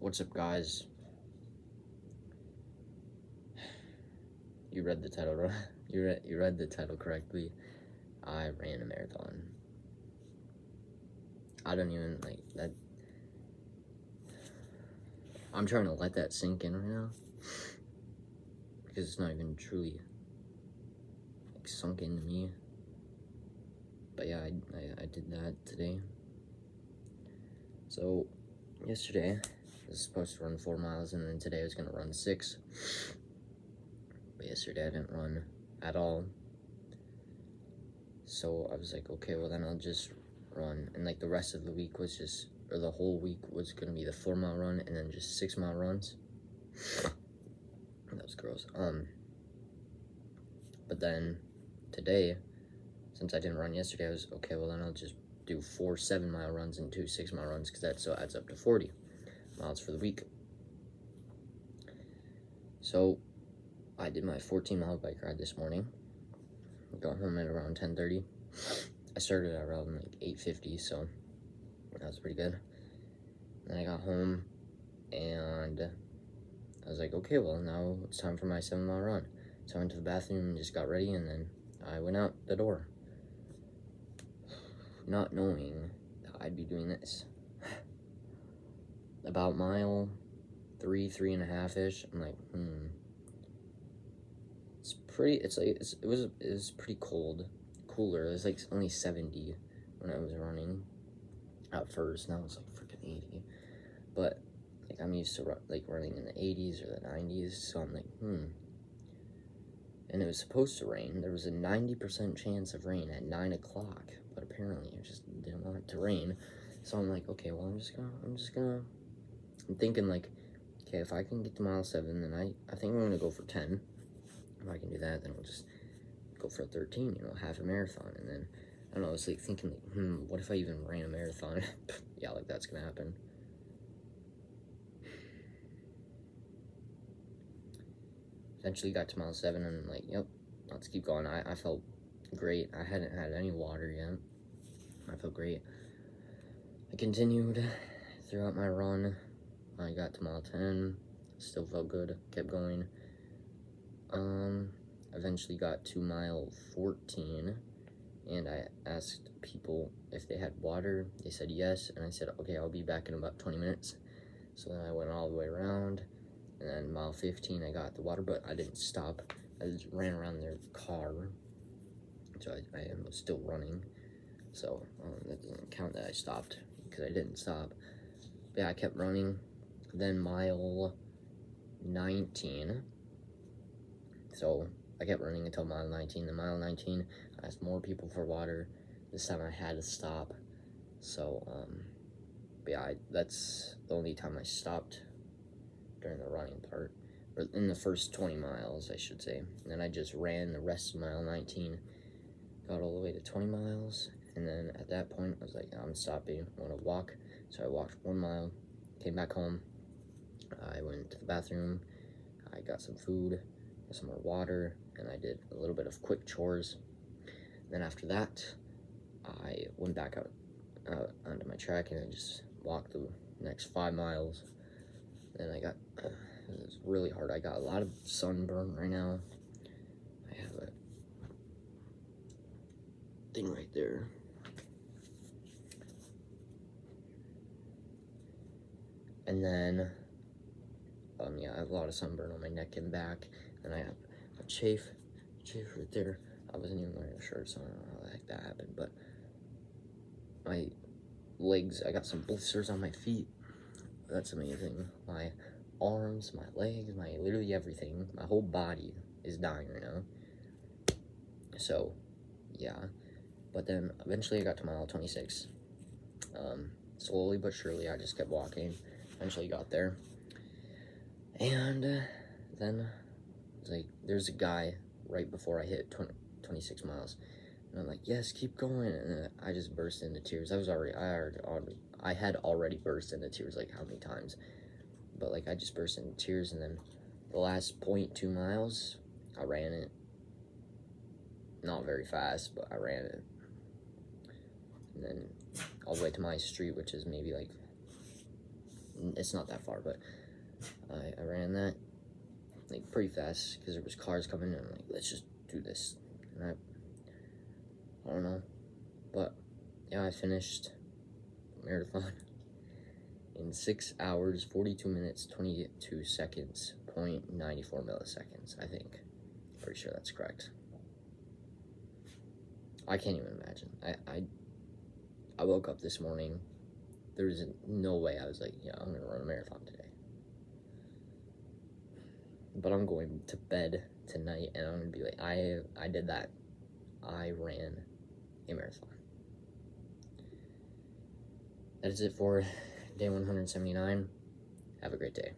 What's up, guys? You read the title, right? You read the title correctly. I ran a marathon. I don't even like that. I'm trying to let that sink in right now because it's not even truly like sunk into me. But yeah, I did that today. So yesterday I was supposed to run 4 miles, and then today I was gonna run 6. But yesterday I didn't run at all. So I was like, okay, well then I'll just run. And like the rest of the week was just, or the whole week was gonna be the 4 mile run and then just 6 mile runs. That was gross. But then today, since I didn't run yesterday, I was okay, well then I'll just do 4 7 mile runs and 2 6 mile runs, because that still adds up to 40 miles for the week. So I did my 14 mile bike ride this morning. Got home at around 10:30. I started at around like 8:50, so that was pretty good. Then I got home and I was like, okay, well now it's time for my 7 mile run. So I went to the bathroom and just got ready, and then I went out the door, not knowing that I'd be doing this. About mile 3.5-ish, I'm like, it's pretty, it was pretty cooler. It was like only 70 when I was running at first. Now it's like freaking 80. But like I'm used to like running in the 80s or the 90s, so I'm like, And it was supposed to rain. There was a 90% chance of rain at 9 o'clock, but apparently it just didn't want it to rain. So I'm like, okay, well I'm thinking like, okay, if I can get to mile 7, then I think I'm gonna go for 10. If I can do that, then we'll just go for 13, half a marathon. And then I don't know, I was like thinking like, what if I even ran a marathon? Yeah, like that's gonna happen. Eventually got to mile 7, and I'm like, yep, let's keep going. I felt great. I hadn't had any water yet. I felt great. I continued throughout my run. I got to mile 10, still felt good, kept going. Eventually got to mile 14, and I asked people if they had water. They said yes, and I said, okay, I'll be back in about 20 minutes. So then I went all the way around, and then mile 15, I got the water, but I didn't stop. I just ran around their car, so I was still running. So that doesn't count that I stopped, because I didn't stop. But yeah, I kept running. Then mile 19, so I kept running until mile 19. Then mile 19, I asked more people for water. This time I had to stop. So, but yeah, that's the only time I stopped during the running part, or in the first 20 miles, I should say. And then I just ran the rest of mile 19, got all the way to 20 miles, and then at that point, I was like, I'm stopping, I want to walk. So I walked 1 mile, came back home, I went to the bathroom, I got some food, got some more water, and I did a little bit of quick chores. Then after that, I went back out onto my track, and I just walked the next 5 miles. Then I got, it was really hard. I got a lot of sunburn right now. I have a thing right there. And then, yeah, I have a lot of sunburn on my neck and back, and I have a chafe right there. I wasn't even wearing a shirt, so I don't know how the heck that happened, but my legs, I got some blisters on my feet. That's amazing. My arms, my legs, my literally everything, my whole body is dying right now. So, yeah. But then eventually I got to mile 26. Slowly but surely, I just kept walking. Eventually got there. And then, it's like, there's a guy right before I hit 26 miles. And I'm like, yes, keep going. And I just burst into tears. I had already burst into tears, like, how many times? But, like, I just burst into tears, and then the last 0.2 miles, I ran it. Not very fast, but I ran it. And then all the way to my street, which is maybe like it's not that far, but I ran that like pretty fast because there was cars coming and I'm like, let's just do this. And I don't know, but yeah, I finished marathon in 6 hours, 42 minutes, 22 seconds, 0.94 milliseconds, I think. Pretty sure that's correct. I can't even imagine. I woke up this morning. There was no way I was like, yeah, I'm gonna run a marathon today. But I'm going to bed tonight and I'm gonna be like, I did that. I ran a marathon. That is it for day 179. Have a great day.